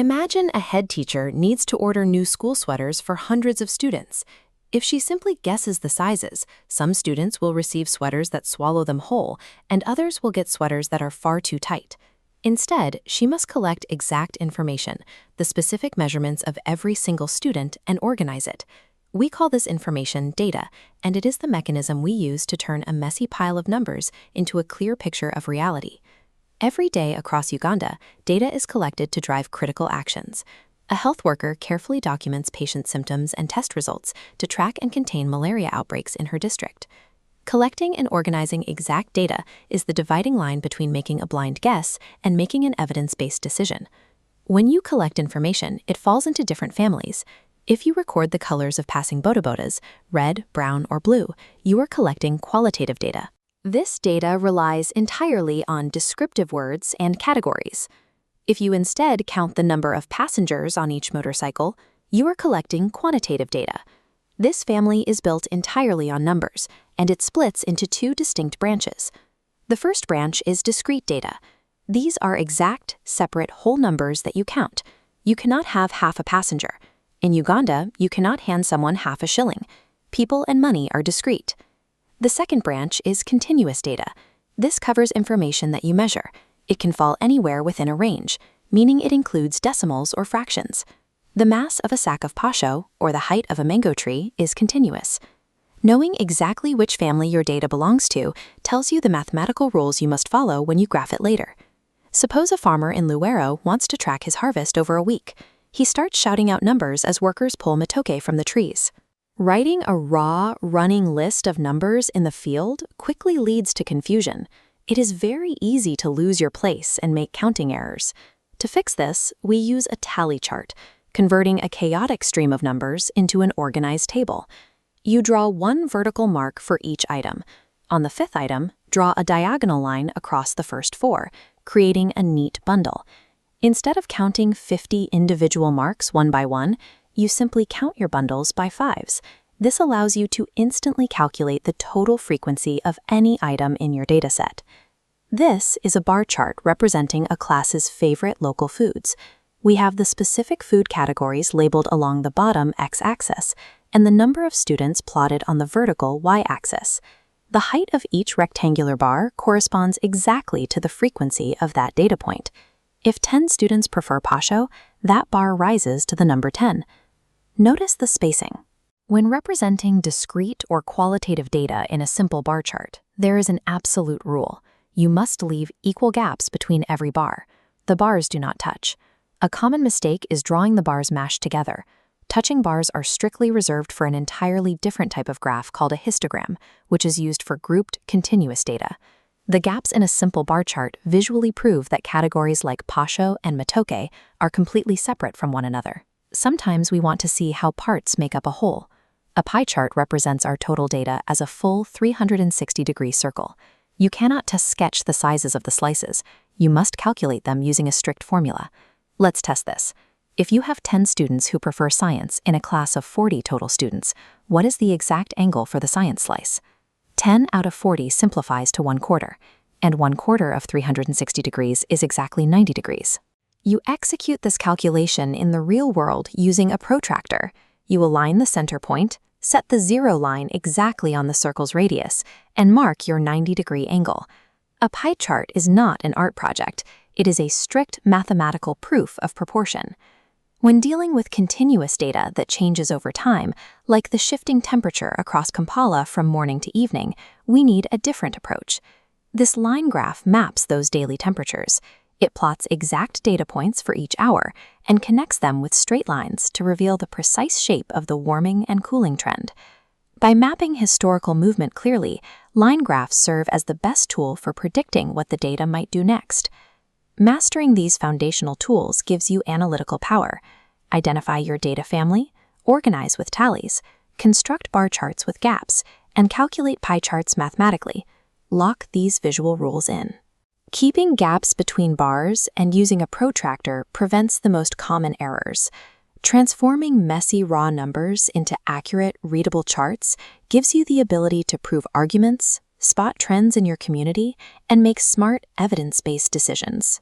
Imagine a head teacher needs to order new school sweaters for hundreds of students. If she simply guesses the sizes, some students will receive sweaters that swallow them whole, and others will get sweaters that are far too tight. Instead, she must collect exact information, the specific measurements of every single student, and organize it. We call this information data, and it is the mechanism we use to turn a messy pile of numbers into a clear picture of reality. Every day across Uganda, data is collected to drive critical actions. A health worker carefully documents patient symptoms and test results to track and contain malaria outbreaks in her district. Collecting and organizing exact data is the dividing line between making a blind guess and making an evidence-based decision. When you collect information, it falls into different families. If you record the colors of passing bodabodas, red, brown, or blue, you are collecting qualitative data. This data relies entirely on descriptive words and categories. If you instead count the number of passengers on each motorcycle, you are collecting quantitative data. This family is built entirely on numbers, and it splits into two distinct branches. The first branch is discrete data. These are exact, separate whole numbers that you count. You cannot have half a passenger. In Uganda, you cannot hand someone half a shilling. People and money are discrete. The second branch is continuous data. This covers information that you measure. It can fall anywhere within a range, meaning it includes decimals or fractions. The mass of a sack of pasho, or the height of a mango tree, is continuous. Knowing exactly which family your data belongs to tells you the mathematical rules you must follow when you graph it later. Suppose a farmer in Luwero wants to track his harvest over a week. He starts shouting out numbers as workers pull matoke from the trees. Writing a raw, running list of numbers in the field quickly leads to confusion. It is very easy to lose your place and make counting errors. To fix this, we use a tally chart, converting a chaotic stream of numbers into an organized table. You draw one vertical mark for each item. On the fifth item, draw a diagonal line across the first four, creating a neat bundle. Instead of counting 50 individual marks one by one, you simply count your bundles by fives. This allows you to instantly calculate the total frequency of any item in your dataset. This is a bar chart representing a class's favorite local foods. We have the specific food categories labeled along the bottom x-axis and the number of students plotted on the vertical y-axis. The height of each rectangular bar corresponds exactly to the frequency of that data point. If 10 students prefer pasho, that bar rises to the number 10. Notice the spacing. When representing discrete or qualitative data in a simple bar chart, there is an absolute rule. You must leave equal gaps between every bar. The bars do not touch. A common mistake is drawing the bars mashed together. Touching bars are strictly reserved for an entirely different type of graph called a histogram, which is used for grouped, continuous data. The gaps in a simple bar chart visually prove that categories like pasho and matoke are completely separate from one another. Sometimes we want to see how parts make up a whole. A pie chart represents our total data as a full 360-degree circle. You cannot just sketch the sizes of the slices. You must calculate them using a strict formula. Let's test this. If you have 10 students who prefer science in a class of 40 total students, what is the exact angle for the science slice? 10 out of 40 simplifies to 1/4, and 1/4 of 360 degrees is exactly 90 degrees. You execute this calculation in the real world using a protractor. You align the center point, set the zero line exactly on the circle's radius, and mark your 90-degree angle. A pie chart is not an art project. It is a strict mathematical proof of proportion. When dealing with continuous data that changes over time, like the shifting temperature across Kampala from morning to evening, we need a different approach. This line graph maps those daily temperatures. It plots exact data points for each hour and connects them with straight lines to reveal the precise shape of the warming and cooling trend. By mapping historical movement clearly, line graphs serve as the best tool for predicting what the data might do next. Mastering these foundational tools gives you analytical power. Identify your data family, organize with tallies, construct bar charts with gaps, and calculate pie charts mathematically. Lock these visual rules in. Keeping gaps between bars and using a protractor prevents the most common errors. Transforming messy raw numbers into accurate, readable charts gives you the ability to prove arguments, spot trends in your community, and make smart, evidence-based decisions.